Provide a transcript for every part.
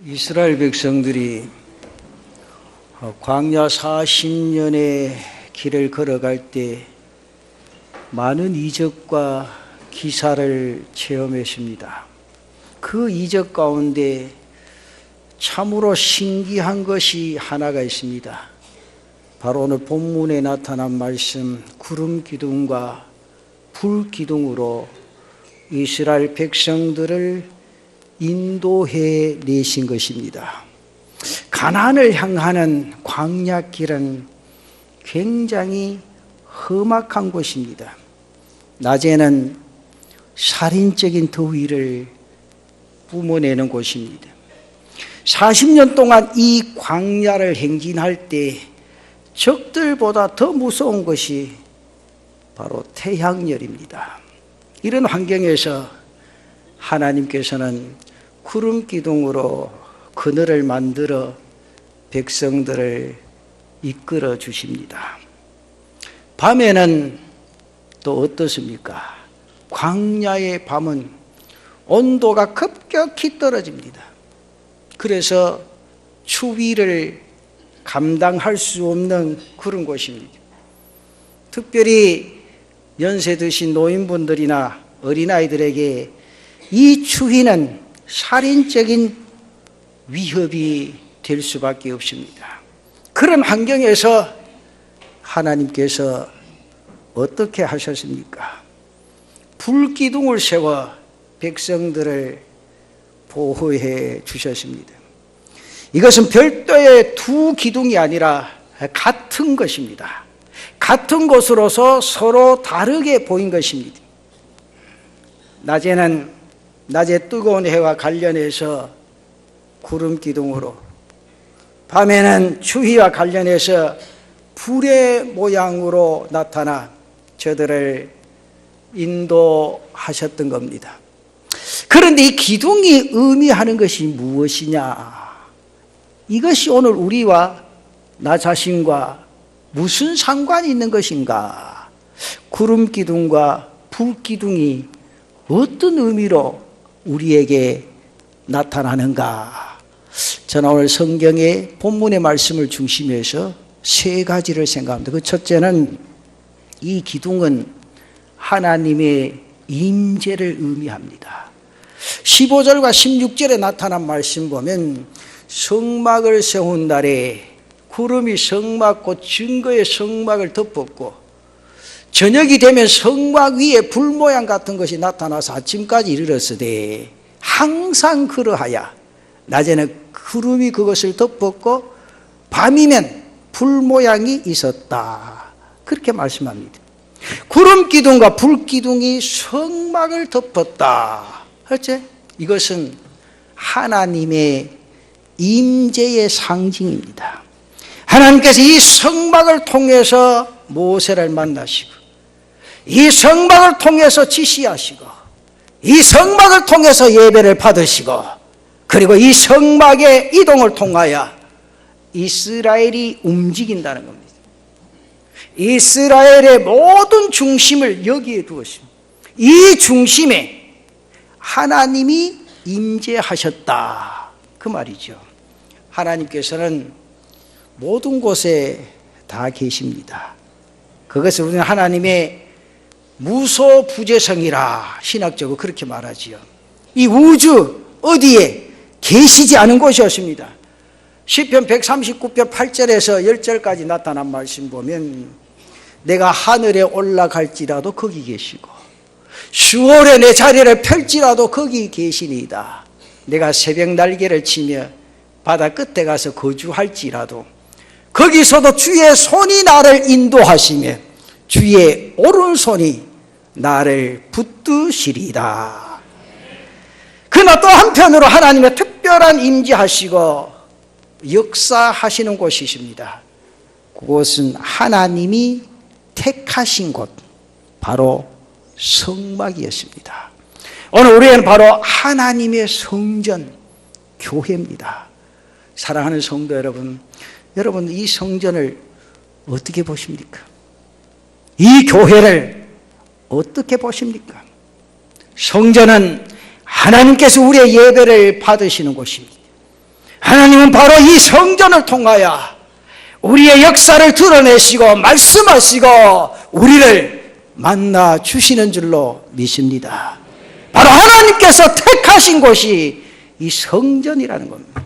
이스라엘 백성들이 광야 40년의 길을 걸어갈 때 많은 이적과 기사를 체험했습니다. 그 이적 가운데 참으로 신기한 것이 하나가 있습니다. 바로 오늘 본문에 나타난 말씀, 구름 기둥과 불 기둥으로 이스라엘 백성들을 인도해 내신 것입니다. 가나안을 향하는 광야길은 굉장히 험악한 곳입니다. 낮에는 살인적인 더위를 뿜어내는 곳입니다. 40년 동안 이 광야를 행진할 때 적들보다 더 무서운 것이 바로 태양열입니다. 이런 환경에서 하나님께서는 구름 기둥으로 그늘을 만들어 백성들을 이끌어 주십니다. 밤에는 또 어떻습니까? 광야의 밤은 온도가 급격히 떨어집니다. 그래서 추위를 감당할 수 없는 그런 곳입니다. 특별히 연세 드신 노인분들이나 어린아이들에게 이 추위는 살인적인 위협이 될 수밖에 없습니다. 그런 환경에서 하나님께서 어떻게 하셨습니까? 불기둥을 세워 백성들을 보호해 주셨습니다. 이것은 별도의 두 기둥이 아니라 같은 것입니다. 같은 곳으로서 서로 다르게 보인 것입니다. 낮에 뜨거운 해와 관련해서 구름 기둥으로, 밤에는 추위와 관련해서 불의 모양으로 나타나 저들을 인도하셨던 겁니다. 그런데 이 기둥이 의미하는 것이 무엇이냐? 이것이 오늘 우리와 나 자신과 무슨 상관이 있는 것인가? 구름 기둥과 불 기둥이 어떤 의미로 우리에게 나타나는가? 저는 오늘 성경의 본문의 말씀을 중심해서 세 가지를 생각합니다. 그 첫째는 이 기둥은 하나님의 임재를 의미합니다. 15절과 16절에 나타난 말씀 보면 성막을 세운 날에 구름이 성막 곧 증거의 성막을 덮었고 저녁이 되면 성막 위에 불 모양 같은 것이 나타나서 아침까지 이르렀으되 항상 그러하여 낮에는 구름이 그것을 덮었고 밤이면 불 모양이 있었다. 그렇게 말씀합니다. 구름 기둥과 불 기둥이 성막을 덮었다. 그렇지? 이것은 하나님의 임재의 상징입니다. 하나님께서 이 성막을 통해서 모세를 만나시고 이 성막을 통해서 지시하시고 이 성막을 통해서 예배를 받으시고 그리고 이 성막의 이동을 통하여 이스라엘이 움직인다는 겁니다. 이스라엘의 모든 중심을 여기에 두었습니다. 이 중심에 하나님이 임재하셨다. 그 말이죠. 하나님께서는 모든 곳에 다 계십니다. 그것을 우리는 하나님의 무소부재성이라 신학적으로 그렇게 말하지요. 이 우주 어디에 계시지 않은 곳이 없습니다. 시편 139편 8절에서 10절까지 나타난 말씀 보면 내가 하늘에 올라갈지라도 거기 계시고 수월에 내 자리를 펼지라도 거기 계시니이다. 내가 새벽 날개를 치며 바다 끝에 가서 거주할지라도 거기서도 주의 손이 나를 인도하시며 주의 오른손이 나를 붙드시리다. 그러나 또 한편으로 하나님의 특별한 임재하시고 역사하시는 곳이십니다. 그곳은 하나님이 택하신 곳, 바로 성막이었습니다. 오늘 우리는 바로 하나님의 성전, 교회입니다. 사랑하는 성도 여러분, 여러분 이 성전을 어떻게 보십니까? 이 교회를 어떻게 보십니까? 성전은 하나님께서 우리의 예배를 받으시는 곳입니다. 하나님은 바로 이 성전을 통하여 우리의 역사를 드러내시고 말씀하시고 우리를 만나 주시는 줄로 믿습니다. 바로 하나님께서 택하신 곳이 이 성전이라는 겁니다.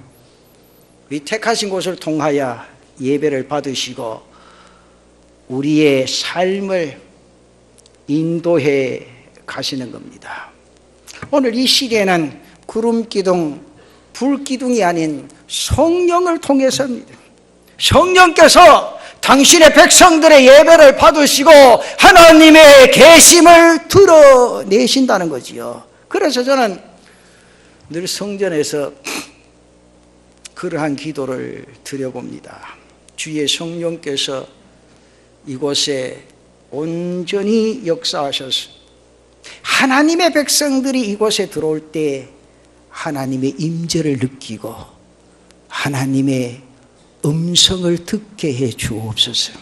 이 택하신 곳을 통하여 예배를 받으시고 우리의 삶을 인도해 가시는 겁니다. 오늘 이 시대는 구름기둥, 불기둥이 아닌 성령을 통해서입니다. 성령께서 당신의 백성들의 예배를 받으시고 하나님의 계심을 드러내신다는 거지요. 그래서 저는 늘 성전에서 그러한 기도를 드려봅니다. 주의 성령께서 이곳에 온전히 역사하셔서 하나님의 백성들이 이곳에 들어올 때 하나님의 임재를 느끼고 하나님의 음성을 듣게 해 주옵소서.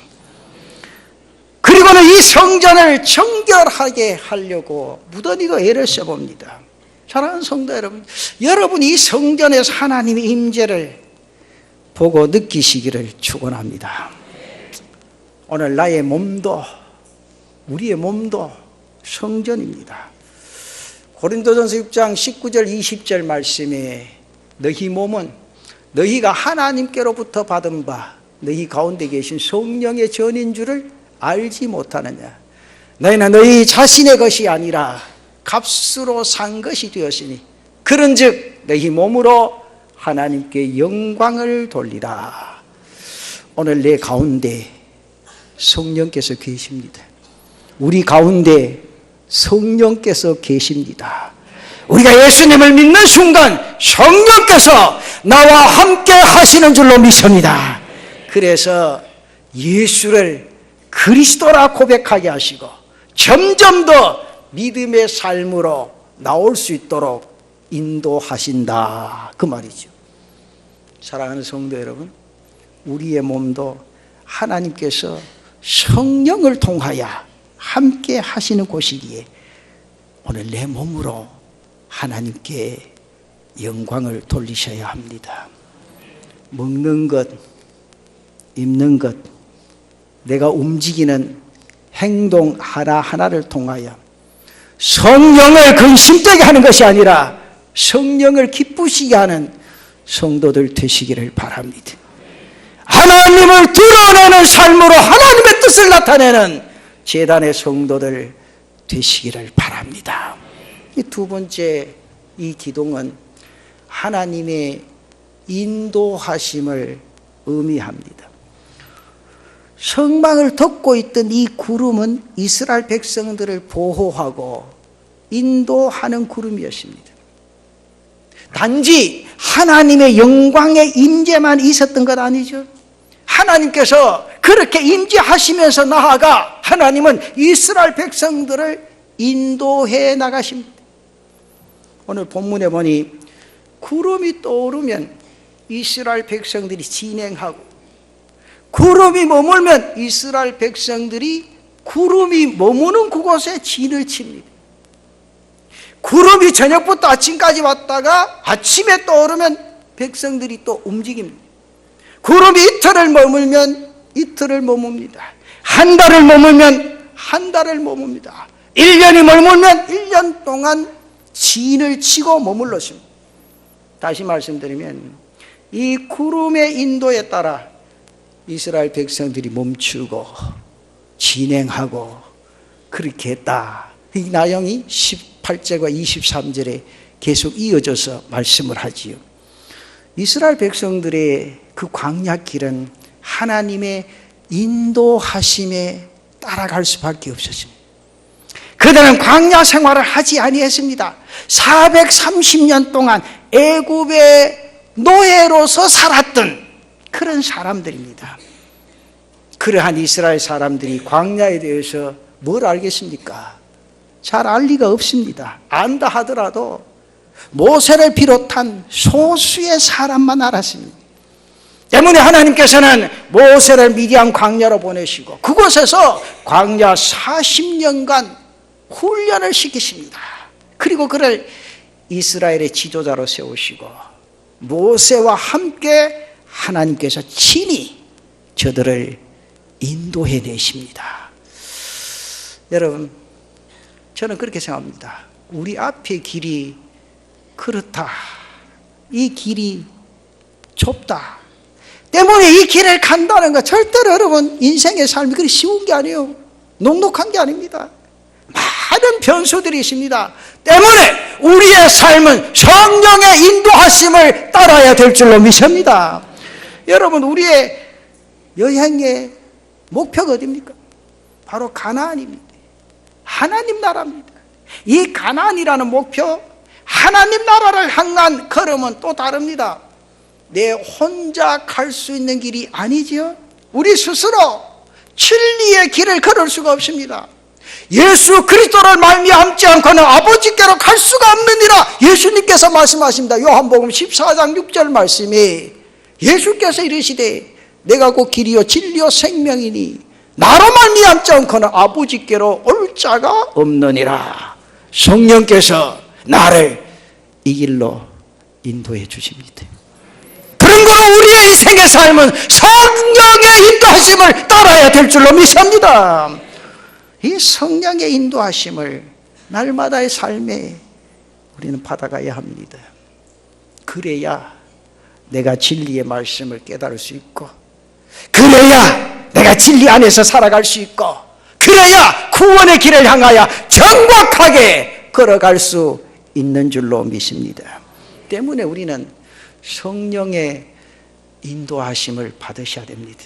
그리고는 이 성전을 정결하게 하려고 무던히도 애를 써봅니다. 사랑하는 성도 여러분, 여러분이 이 성전에서 하나님의 임재를 보고 느끼시기를 축원합니다. 오늘 나의 몸도 우리의 몸도 성전입니다. 고린도전서 6장 19절 20절 말씀에 너희 몸은 너희가 하나님께로부터 받은 바 너희 가운데 계신 성령의 전인 줄을 알지 못하느냐. 너희는 너희 자신의 것이 아니라 값으로 산 것이 되었으니 그런즉 너희 몸으로 하나님께 영광을 돌리라. 오늘 내 가운데 성령께서 계십니다. 우리 가운데 성령께서 계십니다. 우리가 예수님을 믿는 순간 성령께서 나와 함께 하시는 줄로 믿습니다. 그래서 예수를 그리스도라 고백하게 하시고 점점 더 믿음의 삶으로 나올 수 있도록 인도하신다, 그 말이죠. 사랑하는 성도 여러분, 우리의 몸도 하나님께서 성령을 통하여 함께 하시는 곳이기에 오늘 내 몸으로 하나님께 영광을 돌리셔야 합니다. 먹는 것, 입는 것, 내가 움직이는 행동 하나하나를 통하여 성령을 근심되게 하는 것이 아니라 성령을 기쁘시게 하는 성도들 되시기를 바랍니다. 하나님을 드러내는 삶으로 하나님의 뜻을 나타내는 제단의 성도들 되시기를 바랍니다. 이 두 번째, 이 기둥은 하나님의 인도하심을 의미합니다. 성막을 덮고 있던 이 구름은 이스라엘 백성들을 보호하고 인도하는 구름이었습니다. 단지 하나님의 영광의 임재만 있었던 것 아니죠. 하나님께서 그렇게 임재하시면서 나아가 하나님은 이스라엘 백성들을 인도해 나가십니다. 오늘 본문에 보니 구름이 떠오르면 이스라엘 백성들이 진행하고 구름이 머물면 이스라엘 백성들이 구름이 머무는 그곳에 진을 칩니다. 구름이 저녁부터 아침까지 왔다가 아침에 떠오르면 백성들이 또 움직입니다. 구름이 이틀을 머물면 이틀을 머뭅니다. 한 달을 머물면 한 달을 머뭅니다. 1년이 머물면 1년 동안 진을 치고 머물렀습니다. 다시 말씀드리면 이 구름의 인도에 따라 이스라엘 백성들이 멈추고 진행하고 그렇게 했다. 이 내용이 18절과 23절에 계속 이어져서 말씀을 하지요. 이스라엘 백성들의 그 광야 길은 하나님의 인도하심에 따라갈 수밖에 없었습니다. 그들은 광야 생활을 하지 아니했습니다. 430년 동안 애굽의 노예로서 살았던 그런 사람들입니다. 그러한 이스라엘 사람들이 광야에 대해서 뭘 알겠습니까? 잘 알 리가 없습니다. 안다 하더라도 모세를 비롯한 소수의 사람만 알았습니다. 때문에 하나님께서는 모세를 미디안 광야로 보내시고 그곳에서 광야 40년간 훈련을 시키십니다. 그리고 그를 이스라엘의 지도자로 세우시고 모세와 함께 하나님께서 친히 저들을 인도해 내십니다. 여러분, 저는 그렇게 생각합니다. 우리 앞의 길이 그렇다. 이 길이 좁다. 때문에 이 길을 간다는 거 절대로 여러분 인생의 삶이 그리 쉬운 게 아니에요. 녹록한 게 아닙니다. 많은 변수들이 있습니다. 때문에 우리의 삶은 성령의 인도하심을 따라야 될 줄로 믿습니다. 여러분, 우리의 여행의 목표가 어디입니까? 바로 가나안입니다. 하나님 나라입니다. 이 가나안이라는 목표, 하나님 나라를 향한 걸음은 또 다릅니다. 내 혼자 갈 수 있는 길이 아니지요. 우리 스스로 진리의 길을 걸을 수가 없습니다. 예수 그리스도를 말미암지 않고는 아버지께로 갈 수가 없느니라 예수님께서 말씀하십니다. 요한복음 14장 6절 말씀에 예수께서 이르시되 내가 곧 길이요 진리요 생명이니 나로 말미암지 않고는 아버지께로 올 자가 없느니라. 성령께서 나를 이 길로 인도해 주십니다. 그러므로 우리의 인생의 삶은 성령의 인도하심을 따라야 될 줄로 믿습니다. 이 성령의 인도하심을 날마다의 삶에 우리는 받아가야 합니다. 그래야 내가 진리의 말씀을 깨달을 수 있고, 그래야 내가 진리 안에서 살아갈 수 있고, 그래야 구원의 길을 향하여 정확하게 걸어갈 수 있는 줄로 믿습니다. 때문에 우리는 성령의 인도하심을 받으셔야 됩니다.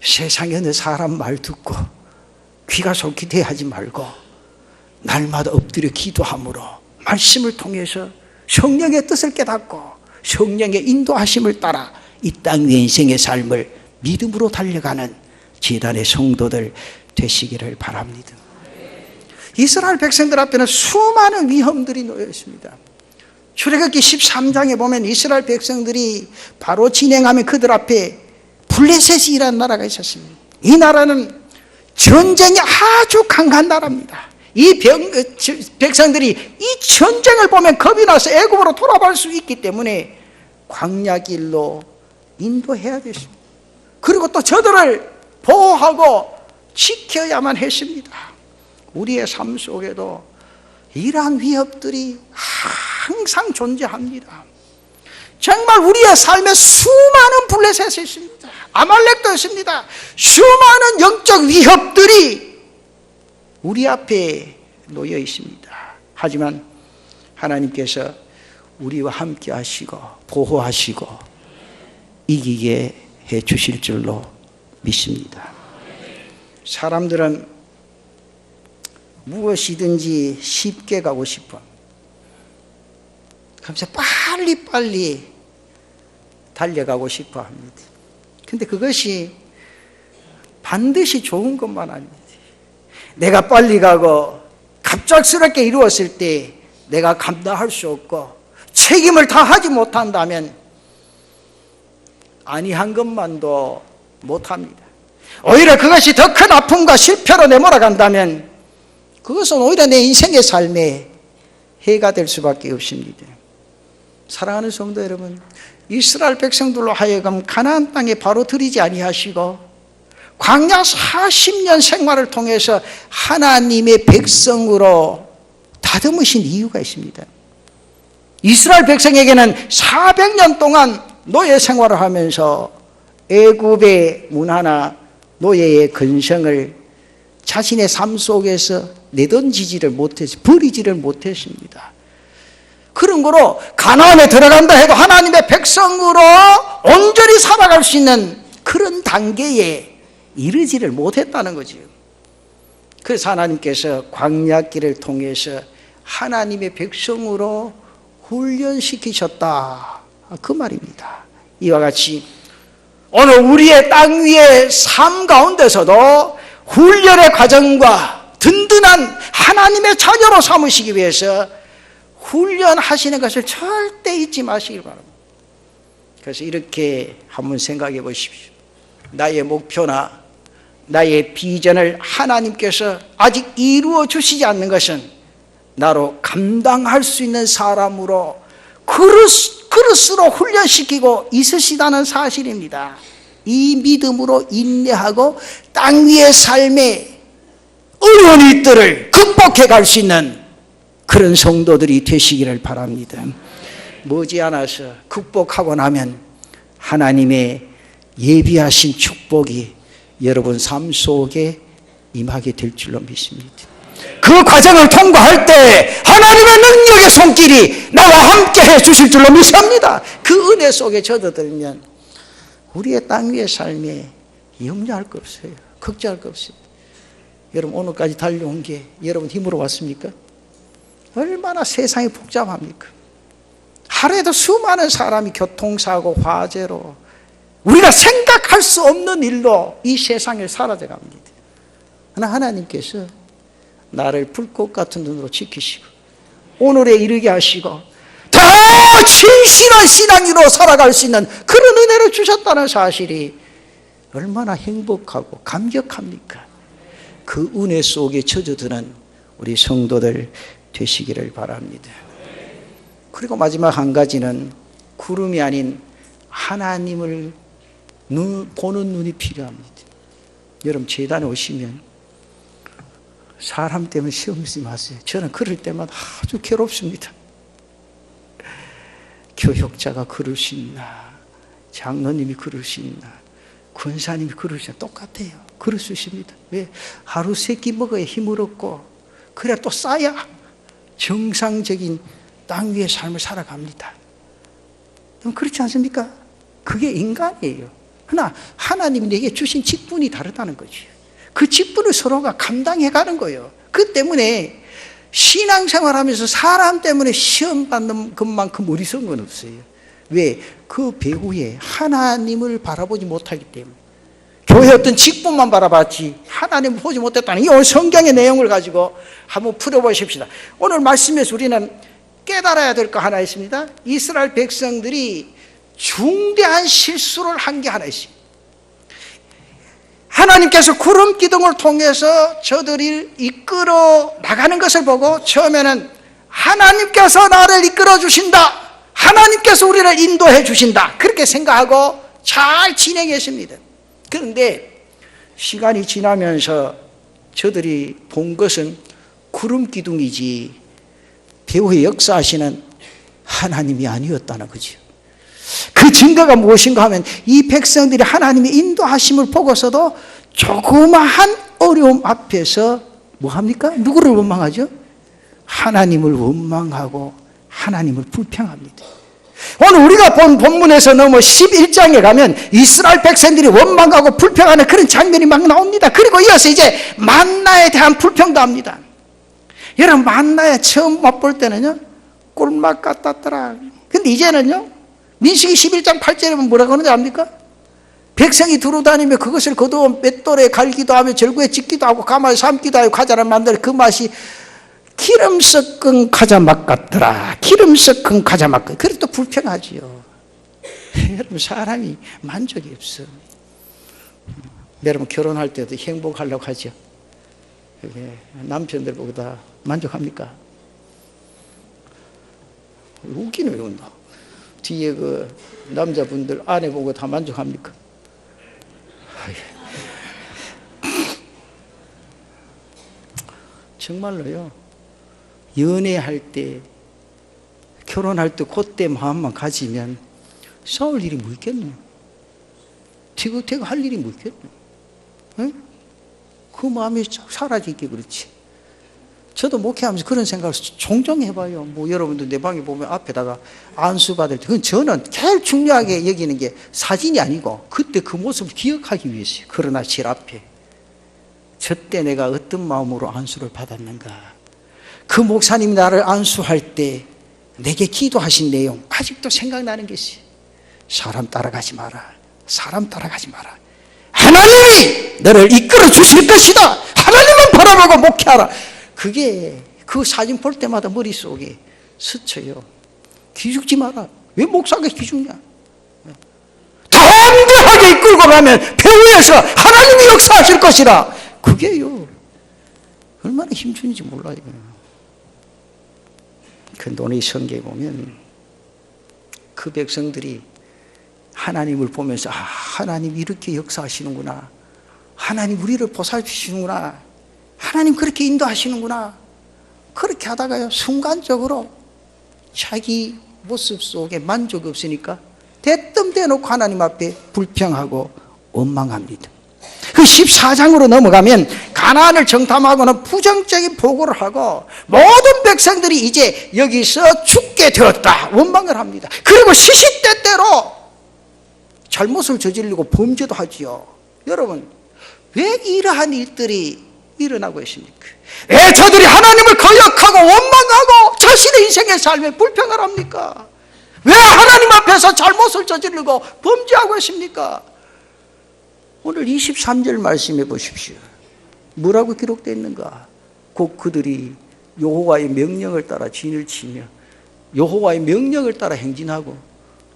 세상에 어느 사람 말 듣고 귀가 솔깃해 하지 말고 날마다 엎드려 기도함으로 말씀을 통해서 성령의 뜻을 깨닫고 성령의 인도하심을 따라 이 땅 위의 인생의 삶을 믿음으로 달려가는 제단의 성도들 되시기를 바랍니다. 이스라엘 백성들 앞에는 수많은 위험들이 놓여 있습니다. 출애굽기 13장에 보면 이스라엘 백성들이 바로 진행하면 그들 앞에 블레셋이라는 나라가 있었습니다. 이 나라는 전쟁이 아주 강한 나라입니다. 이 백성들이 이 전쟁을 보면 겁이 나서 애굽으로 돌아갈 수 있기 때문에 광야길로 인도해야 됐습니다. 그리고 또 저들을 보호하고 지켜야만 했습니다. 우리의 삶 속에도 이러한 위협들이 항상 존재합니다. 정말 우리의 삶에 수많은 블레셋이 있습니다. 아말렉도 있습니다. 수많은 영적 위협들이 우리 앞에 놓여 있습니다. 하지만 하나님께서 우리와 함께 하시고 보호하시고 이기게 해 주실 줄로 믿습니다. 사람들은 무엇이든지 쉽게 가고 싶어. 그래서 빨리빨리 달려가고 싶어 합니다. 근데 그것이 반드시 좋은 것만 아닙니다. 내가 빨리 가고 갑작스럽게 이루었을 때 내가 감당할 수 없고 책임을 다하지 못한다면 아니한 것만도 못합니다. 오히려 그것이 더 큰 아픔과 실패로 내몰아간다면 그것은 오히려 내 인생의 삶에 해가 될 수밖에 없습니다. 사랑하는 성도 여러분, 이스라엘 백성들로 하여금 가나안 땅에 바로 들이지 아니하시고 광야 40년 생활을 통해서 하나님의 백성으로 다듬으신 이유가 있습니다. 이스라엘 백성에게는 400년 동안 노예 생활을 하면서 애굽의 문화나 노예의 근성을 자신의 삶 속에서 내던지지를 못했어요. 버리지를 못했습니다. 그런 거로 가나안에 들어간다 해도 하나님의 백성으로 온전히 살아갈 수 있는 그런 단계에 이르지를 못했다는 거죠. 그래서 하나님께서 광야길을 통해서 하나님의 백성으로 훈련시키셨다, 그 말입니다. 이와 같이 오늘 우리의 땅 위의 삶 가운데서도 훈련의 과정과 든든한 하나님의 자녀로 삼으시기 위해서 훈련하시는 것을 절대 잊지 마시길 바랍니다. 그래서 이렇게 한번 생각해 보십시오. 나의 목표나 나의 비전을 하나님께서 아직 이루어 주시지 않는 것은 나로 감당할 수 있는 사람으로 그릇으로 훈련시키고 있으시다는 사실입니다. 이 믿음으로 인내하고 땅 위의 삶의 어려운 일들을 극복해 갈 수 있는 그런 성도들이 되시기를 바랍니다. 머지않아서 극복하고 나면 하나님의 예비하신 축복이 여러분 삶 속에 임하게 될 줄로 믿습니다. 그 과정을 통과할 때 하나님의 능력의 손길이 나와 함께 해 주실 줄로 믿습니다. 그 은혜 속에 젖어들면 우리의 땅 위의 삶에 염려할 거 없어요. 걱정할 거 없어요. 여러분 오늘까지 달려온 게 여러분 힘으로 왔습니까? 얼마나 세상이 복잡합니까? 하루에도 수많은 사람이 교통사고, 화재로 우리가 생각할 수 없는 일로 이 세상을 사라져 갑니다. 그러나 하나님께서 나를 불꽃 같은 눈으로 지키시고 오늘에 이르게 하시고 더 진실한 신앙으로 살아갈 수 있는 그런 은혜를 주셨다는 사실이 얼마나 행복하고 감격합니까? 그 은혜 속에 젖어드는 우리 성도들 되시기를 바랍니다. 그리고 마지막 한 가지는 구름이 아닌 하나님을 보는 눈이 필요합니다. 여러분 제단에 오시면 사람 때문에 시험 쓰지 마세요. 저는 그럴 때마다 아주 괴롭습니다. 교육자가 그럴 수 있나, 장로님이 그럴 수 있나, 권사님이 그럴 수 있나, 똑같아요. 그럴 수 있습니다. 왜? 하루 세 끼 먹어야 힘을 얻고 그래야 또 쌓야 정상적인 땅 위의 삶을 살아갑니다. 그렇지 않습니까? 그게 인간이에요. 그러나 하나님이 내게 주신 직분이 다르다는 거죠. 그 직분을 서로가 감당해가는 거예요. 그 때문에 신앙생활하면서 사람 때문에 시험 받는 것만큼 어리석은 건 없어요. 왜? 그 배후에 하나님을 바라보지 못하기 때문에. 교회 어떤 직분만 바라봤지 하나님을 보지 못했다는 이 오늘 성경의 내용을 가지고 한번 풀어보십시다. 오늘 말씀에서 우리는 깨달아야 될 거 하나 있습니다. 이스라엘 백성들이 중대한 실수를 한 게 하나 있습니다. 하나님께서 구름 기둥을 통해서 저들이 이끌어 나가는 것을 보고 처음에는 하나님께서 나를 이끌어 주신다, 하나님께서 우리를 인도해 주신다, 그렇게 생각하고 잘 진행했습니다. 그런데 시간이 지나면서 저들이 본 것은 구름 기둥이지 배후에 역사하시는 하나님이 아니었다는 거죠. 그 증거가 무엇인가 하면 이 백성들이 하나님의 인도하심을 보고서도 조그마한 어려움 앞에서 뭐합니까? 누구를 원망하죠? 하나님을 원망하고 하나님을 불평합니다. 오늘 우리가 본 본문에서 넘어 11장에 가면 이스라엘 백성들이 원망하고 불평하는 그런 장면이 막 나옵니다. 그리고 이어서 이제 만나에 대한 불평도 합니다. 여러분 만나에 처음 맛볼 때는요 꿀맛 같았더라. 근데 이제는요 민수기 11장 8절에 보면 뭐라고 하는지 압니까? 백성이 두루다니며 그것을 거두어 맷돌에 갈기도 하며 절구에 찍기도 하고 가마에 삶기도 하고 과자를 만들어 그 맛이 기름 섞은 과자 맛 같더라. 기름 섞은 과자 맛 같더라. 그래도 불평하지요. 여러분 사람이 만족이 없어. 여러분 결혼할 때도 행복하려고 하죠. 남편들 보고 다 만족합니까? 웃기네. 왜 웃나? 뒤에 그 남자분들 아내 보고 다 만족합니까? 정말로요. 연애할 때, 결혼할 때 그때 마음만 가지면 싸울 일이 뭐 있겠노? 티격태격 할 일이 뭐 있겠노? 응? 그 마음이 사라지기 그렇지. 저도 목회하면서 그런 생각을 종종 해봐요. 뭐 여러분들 내 방에 보면 앞에다가 안수 받을 때, 그건 저는 제일 중요하게 여기는 게 사진이 아니고 그때 그 모습을 기억하기 위해서요. 그러나 제일 앞에 저때 내가 어떤 마음으로 안수를 받았는가, 그 목사님이 나를 안수할 때 내게 기도하신 내용 아직도 생각나는 게 있어요. 사람 따라가지 마라. 사람 따라가지 마라. 하나님이 너를 이끌어 주실 것이다. 하나님만 바라보고 목회하라. 그게 그 사진 볼 때마다 머릿속에 스쳐요. 기죽지 마라. 왜 목사가 기죽냐? 담대하게 이끌고 가면 배후에서 하나님이 역사하실 것이라. 그게요. 얼마나 힘주는지 몰라요. 근데 오늘 이 성경에 보면 그 백성들이 하나님을 보면서 하나님 이렇게 역사하시는구나, 하나님 우리를 보살피시는구나, 하나님 그렇게 인도하시는구나, 그렇게 하다가요 순간적으로 자기 모습 속에 만족이 없으니까 대뜸 대놓고 하나님 앞에 불평하고 원망합니다. 그 14장으로 넘어가면 가나안을 정탐하고는 부정적인 보고를 하고 모든 백성들이 이제 여기서 죽게 되었다 원망을 합니다. 그리고 시시때때로 잘못을 저지르고 범죄도 하지요. 여러분, 왜 이러한 일들이 일어나고 있습니까? 왜 저들이 하나님을 거역하고 원망하고 자신의 인생의 삶에 불평을 합니까? 왜 하나님 앞에서 잘못을 저지르고 범죄하고 있습니까? 오늘 23절 말씀해 보십시오. 뭐라고 기록되어 있는가? 곧 그들이 여호와의 명령을 따라 진을 치며 여호와의 명령을 따라 행진하고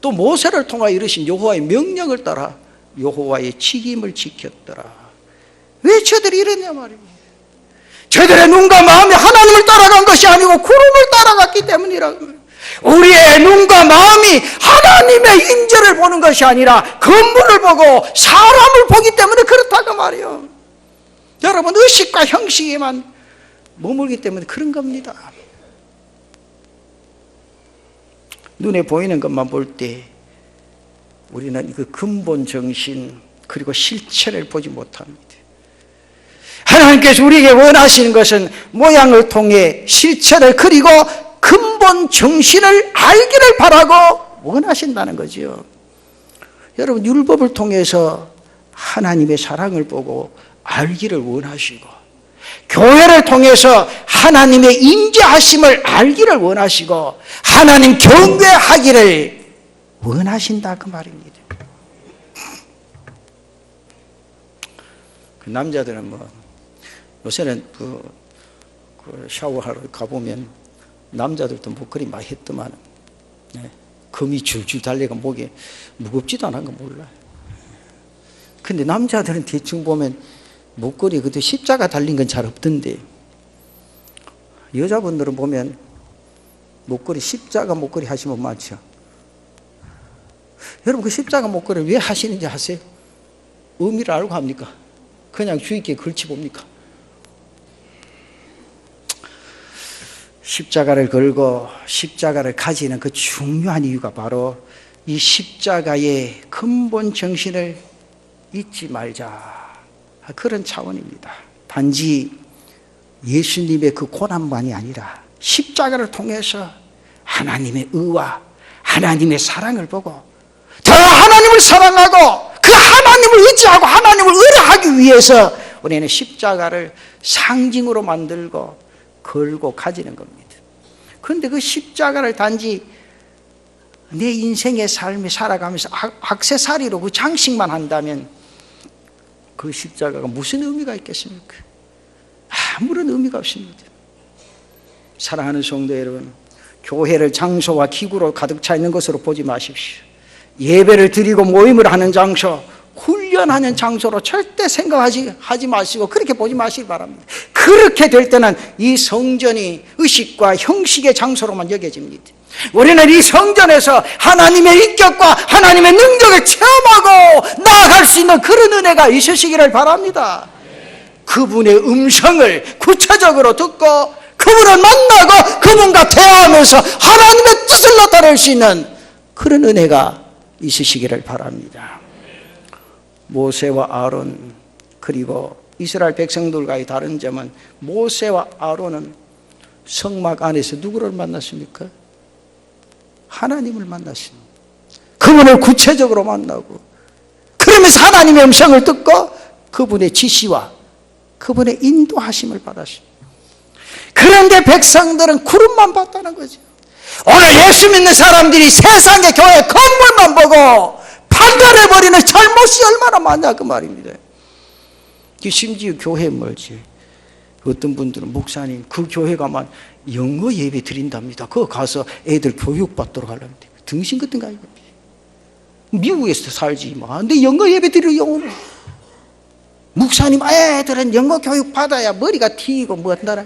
또 모세를 통하여 이르신 여호와의 명령을 따라 여호와의 책임을 지켰더라. 왜 저들이 이랬냐 말입니다. 저들의 눈과 마음이 하나님을 따라간 것이 아니고 구름을 따라갔기 때문이라고. 우리의 눈과 마음이 하나님의 임재를 보는 것이 아니라 건물을 보고 사람을 보기 때문에 그렇다고 말이에요. 여러분, 의식과 형식에만 머물기 때문에 그런 겁니다. 눈에 보이는 것만 볼 때 우리는 그 근본 정신 그리고 실체를 보지 못합니다. 하나님께서 우리에게 원하시는 것은 모양을 통해 실체를 그리고 근본 정신을 알기를 바라고 원하신다는 거지요. 여러분, 율법을 통해서 하나님의 사랑을 보고 알기를 원하시고 교회를 통해서 하나님의 임재하심을 알기를 원하시고 하나님 경배하기를 원하신다 그 말입니다. 그 남자들은 요새는 그 샤워하러 가보면 남자들도 목걸이 많이 했더만 금이 줄줄 달려가 목에 무겁지도 않은 거 몰라요. 근데 남자들은 대충 보면 목걸이 그때 십자가 달린 건 잘 없던데 여자분들은 보면 목걸이 십자가 목걸이 하시면 많죠. 여러분, 그 십자가 목걸이를 왜 하시는지 아세요? 의미를 알고 합니까? 그냥 주의 깊게 걸치 봅니까? 십자가를 걸고 십자가를 가지는 그 중요한 이유가 바로 이 십자가의 근본 정신을 잊지 말자, 그런 차원입니다. 단지 예수님의 그 고난만이 아니라 십자가를 통해서 하나님의 의와 하나님의 사랑을 보고 더 하나님을 사랑하고 그 하나님을 의지하고 하나님을 의뢰하기 위해서 우리는 십자가를 상징으로 만들고 걸고 가지는 겁니다. 그런데 그 십자가를 단지 내 인생의 삶을 살아가면서 액세서리로 그 장식만 한다면 그 십자가가 무슨 의미가 있겠습니까? 아무런 의미가 없습니다. 사랑하는 성도 여러분, 교회를 장소와 기구로 가득 차 있는 것으로 보지 마십시오. 예배를 드리고 모임을 하는 장소, 훈련하는 장소로 절대 생각하지 마시고 그렇게 보지 마시기 바랍니다. 그렇게 될 때는 이 성전이 의식과 형식의 장소로만 여겨집니다. 우리는 이 성전에서 하나님의 인격과 하나님의 능력을 체험하고 나아갈 수 있는 그런 은혜가 있으시기를 바랍니다. 그분의 음성을 구체적으로 듣고 그분을 만나고 그분과 대화하면서 하나님의 뜻을 나타낼 수 있는 그런 은혜가 있으시기를 바랍니다. 모세와 아론 그리고 이스라엘 백성들과의 다른 점은 모세와 아론은 성막 안에서 누구를 만났습니까? 하나님을 만났습니다. 그분을 구체적으로 만나고 그러면서 하나님의 음성을 듣고 그분의 지시와 그분의 인도하심을 받았습니다. 그런데 백성들은 구름만 봤다는 거죠. 오늘 예수 믿는 사람들이 세상의 교회 건물만 보고 판단해버리는 잘못이 얼마나 많냐 그 말입니다. 심지어 교회 멀지. 어떤 분들은 목사님 그 교회 가면 영어 예배 드린답니다. 그거 가서 애들 교육받도록 하랍니다. 등신 같은 거 아닙니까? 미국에서 살지 근데 영어 예배 드리러 영어 목사님 애들은 영어 교육 받아야 머리가 튀고 뭐 한다라.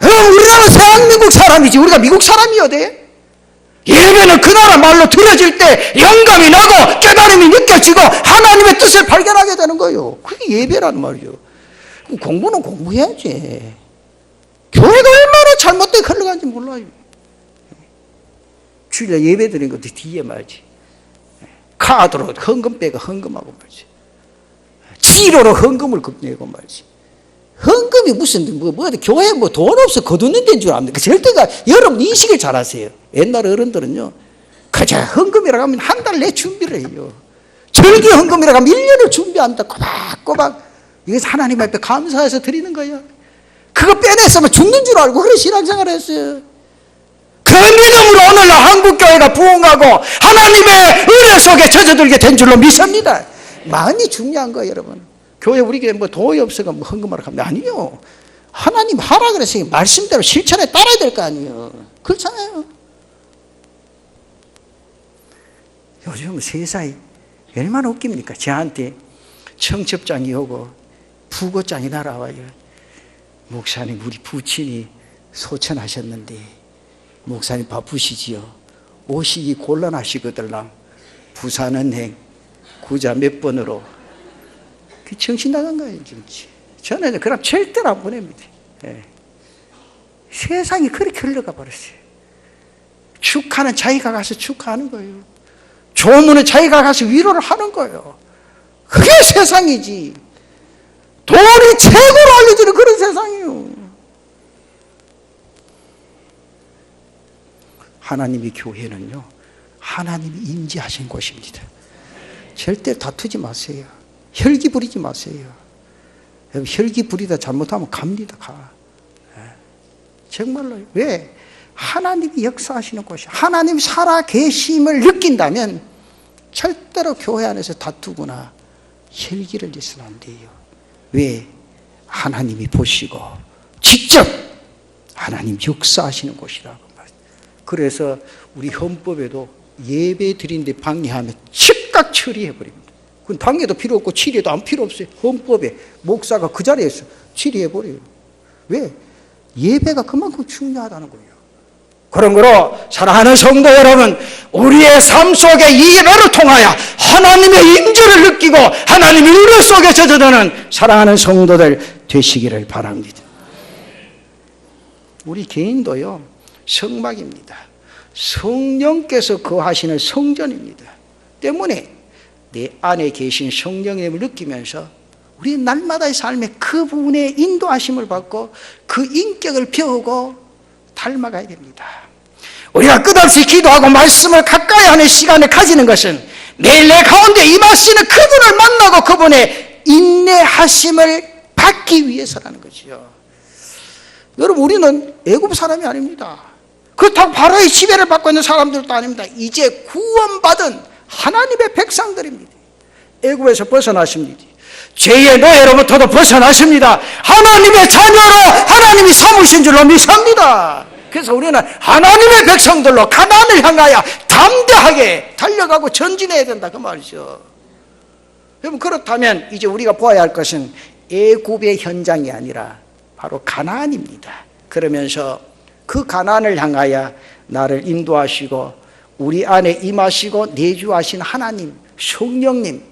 우리나라 대한민국 사람이지 우리가 미국 사람이어야 돼. 예배는 그 나라 말로 들어질 때 영감이 나고 깨달음이 느껴지고 하나님의 뜻을 발견하게 되는 거예요. 그게 예배라는 말이죠. 공부는 공부해야지. 교회가 얼마나 잘못되게 흘러가는지 몰라요. 주일에 예배 드리는 것도 뒤에 말지. 카드로 헌금 빼고 헌금하고 말지. 지로로 헌금을 내고 말지. 헌금이 무슨 교회 돈 없어 거두는 데인 줄 압니까? 절대가 여러분 인식을 잘 하세요. 옛날 어른들은요, 그저 헌금이라고 하면 한 달 내 준비를 해요. 절기 헌금이라고 하면 1년을 준비한다. 꼬박꼬박. 이것을 하나님 앞에 감사해서 드리는 거야. 그거 빼냈으면 죽는 줄 알고 그런 신앙생활을 했어요. 그 믿음으로 오늘날 한국교회가 부흥하고 하나님의 은혜 속에 젖어들게 된 줄로 믿습니다. 많이 중요한 거예요, 여러분. 교회 우리 교회 돈이 없어가 헌금하러 가면 아니요. 하나님 하라 그랬으니 말씀대로 실천에 따라야 될 거 아니에요. 그렇잖아요. 요즘 세상이 얼마나 웃깁니까? 저한테 청첩장이 오고 부고장이 날아와요. 목사님, 우리 부친이 소천하셨는데 목사님 바쁘시지요. 오시기 곤란하시거들랑 부산은행 구자 몇 번으로. 그 정신 나간 거예요, 진짜. 저는 그럼 절대로 안 보냅니다. 예. 세상이 그렇게 흘러가 버렸어요. 축하는 자기가 가서 축하하는 거예요. 조문은 자기가 가서 위로를 하는 거예요. 그게 세상이지. 돈이 최고로 알려지는 그런 세상이에요. 하나님의 교회는요, 하나님이 임재하신 곳입니다. 절대 다투지 마세요. 혈기 부리지 마세요. 혈기 부리다 잘못하면 갑니다. 가. 정말로. 왜? 하나님이 역사하시는 곳이, 하나님이 살아 계심을 느낀다면 절대로 교회 안에서 다투거나 혈기를 내서는 안 돼요. 왜? 하나님이 보시고 직접 하나님 역사하시는 곳이라고 말이에요. 그래서 우리 헌법에도 예배 드리는데 방해하면 즉각 처리해버립니다. 그건 방해도 필요 없고 치료도 안 필요 없어요. 헌법에 목사가 그 자리에서 치료해버려요. 왜? 예배가 그만큼 중요하다는 거예요. 그런 거로 사랑하는 성도 여러분, 우리의 삶 속에 이 예배를 통하여 하나님의 임재를 느끼고 하나님의 은혜 속에 젖어드는 사랑하는 성도들 되시기를 바랍니다. 우리 개인도요, 성막입니다. 성령께서 거하시는 성전입니다. 때문에 내 안에 계신 성령님을 느끼면서 우리 날마다의 삶에 그분의 인도하심을 받고 그 인격을 배우고 닮아가야 됩니다. 우리가 끝없이 기도하고 말씀을 가까이 하는 시간을 가지는 것은 매일 내 가운데 임하시는 그분을 만나고 그분의 인내하심을 받기 위해서라는 거지요. 여러분, 우리는 애굽 사람이 아닙니다. 그렇다고 바로의 지배를 받고 있는 사람들도 아닙니다. 이제 구원받은 하나님의 백성들입니다. 애굽에서 벗어나십니다. 죄의 노예로부터도 벗어나십니다. 하나님의 자녀로 하나님이 삼으신 줄로 믿습니다. 그래서 우리는 하나님의 백성들로 가나안을 향하여 담대하게 달려가고 전진해야 된다, 그 말이죠. 여러분, 그렇다면 이제 우리가 보아야 할 것은 애굽의 현장이 아니라 바로 가나안입니다. 그러면서 그 가나안을 향하여 나를 인도하시고 우리 안에 임하시고 내주하신 하나님, 성령님,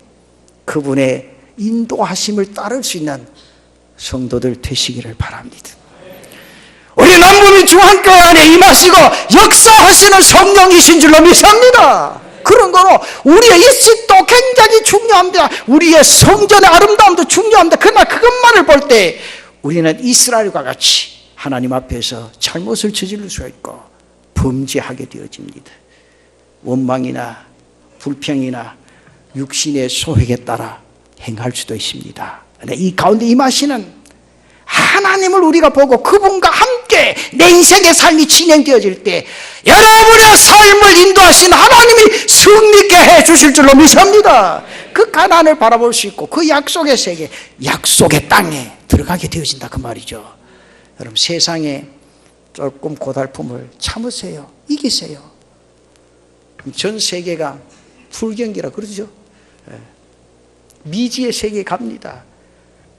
그분의 인도하심을 따를 수 있는 성도들 되시기를 바랍니다. 우리 남부민 중앙교회 안에 임하시고 역사하시는 성령이신 줄로 믿습니다. 그런 거로 우리의 입식도 굉장히 중요합니다. 우리의 성전의 아름다움도 중요합니다. 그러나 그것만을 볼 때 우리는 이스라엘과 같이 하나님 앞에서 잘못을 저지를 수가 있고 범죄하게 되어집니다. 원망이나 불평이나 육신의 소획에 따라 행할 수도 있습니다. 이 가운데 임하시는 하나님을 우리가 보고 그분과 함께 내 인생의 삶이 진행되어질 때 여러분의 삶을 인도하신 하나님이 승리케 해 주실 줄로 믿습니다. 그 가나안을 바라볼 수 있고 그 약속의 세계, 약속의 땅에 들어가게 되어진다, 그 말이죠. 여러분, 세상에 조금 고달픔을 참으세요. 이기세요. 전 세계가 불경기라 그러죠. 미지의 세계에 갑니다.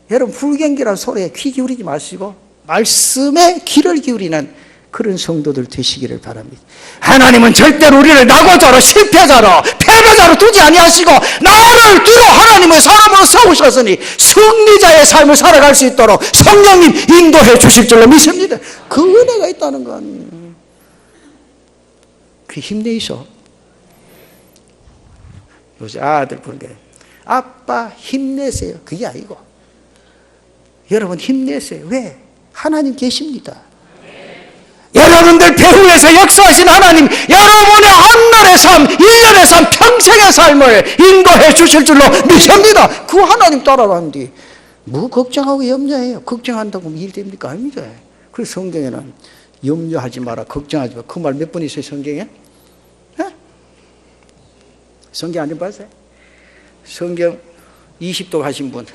여러분, 불경기라는 소리에 귀 기울이지 마시고 말씀에 귀를 기울이는 그런 성도들 되시기를 바랍니다. 하나님은 절대로 우리를 낙오자로 실패자로 패배자로 두지 아니하시고 나를 뒤로 하나님의 사람으로 세우셨으니 승리자의 삶을 살아갈 수 있도록 성령님 인도해 주실 줄로 믿습니다. 그 은혜가 있다는 건 그 힘내이소. 요새 아들 보는 게 아빠 힘내세요. 그게 아니고 여러분 힘내세요. 왜? 하나님 계십니다. 여러분들 배후에서 역사하신 하나님 여러분의 한날의 삶, 1년의 삶, 평생의 삶을 인도해 주실 줄로 믿습니다. 그 하나님 따라가는데 뭐 걱정하고 염려해요. 걱정한다고 일 됩니까? 아닙니다. 그래서 성경에는 염려하지 마라, 걱정하지 마라. 그 말 몇 번 있어요 성경에? 성경 안 읽어봤어요? 성경 20도 하신 분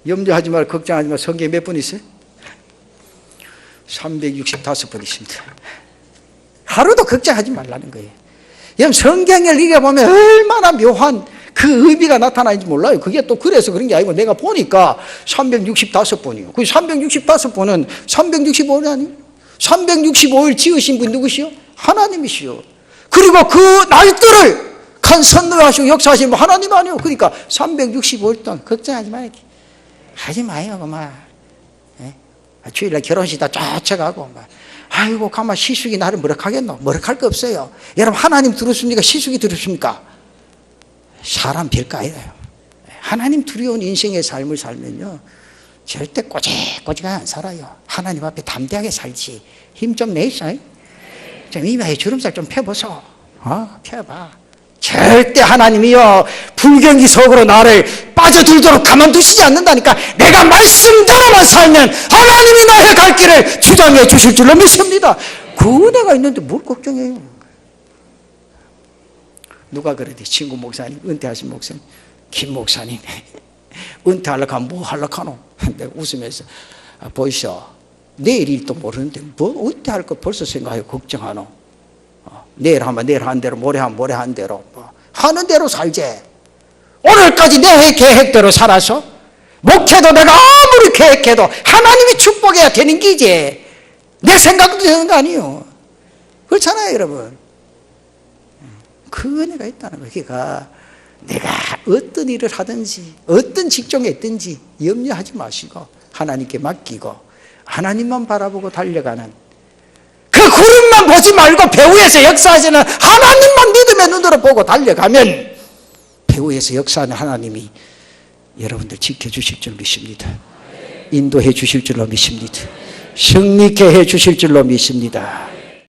염려하지 마라, 걱정하지 마라. 성경에 몇 번 있어요? 365번 있습니다. 하루도 걱정하지 말라는 거예요. 여러분 성경을 읽어보면 얼마나 묘한 그 의미가 나타나는지 몰라요. 그게 또 그래서 그런 게 아니고 내가 보니까 365번이요. 그 365번은 365일 아니에요? 365일 지으신 분 누구시요? 하나님이시요. 그리고 그 날들을 간 선로하시고 역사하시는 분 하나님 아니에요. 그러니까 365일 동안 걱정하지 마요. 하지 마요. 그만. 주일날 결혼식 다 쫓아가고 막 아이고 가만 시숙이 나를 뭐라 하겠노? 뭐라 할 거 없어요. 여러분 하나님 두렵습니까? 시숙이 두렵습니까? 사람 별거 아니에요. 하나님 두려운 인생의 삶을 살면요 절대 꼬직꼬직 안 살아요. 하나님 앞에 담대하게 살지. 힘 좀 내있어. 좀 이마에 주름살 좀 펴보소. 펴봐. 절대 하나님이요 불경기 속으로 나를 빠져들도록 가만두시지 않는다니까. 내가 말씀대로만 살면 하나님이 나의 갈 길을 주장해 주실 줄로 믿습니다. 그 은혜가 있는데 뭘 걱정해요. 누가 그러지? 친구 목사님, 은퇴하신 목사님, 김 목사님 은퇴하려고 하면 뭐 하려고 하노? 내가 웃으면서 보이쇼 내일 일도 모르는데 뭐 은퇴할 거 벌써 생각하고 걱정하노? 내일 하면 내일 한 대로, 모레 하면 모레 한 대로 하는 대로 살지. 오늘까지 내 계획대로 살아서 목회도 내가 아무리 계획해도 하나님이 축복해야 되는 기지 내 생각도 되는 거 아니에요. 그렇잖아요 여러분. 그 은혜가 있다는 거예요. 그러니까 내가 어떤 일을 하든지 어떤 직종에 있든지 염려하지 마시고 하나님께 맡기고 하나님만 바라보고 달려가는 그 구름만 보지 말고 배후에서 역사하시는 하나님만 믿음의 눈으로 보고 달려가면 배후에서 역사하는 하나님이 여러분들 지켜주실 줄 믿습니다. 인도해 주실 줄로 믿습니다. 승리케 해 주실 줄로 믿습니다.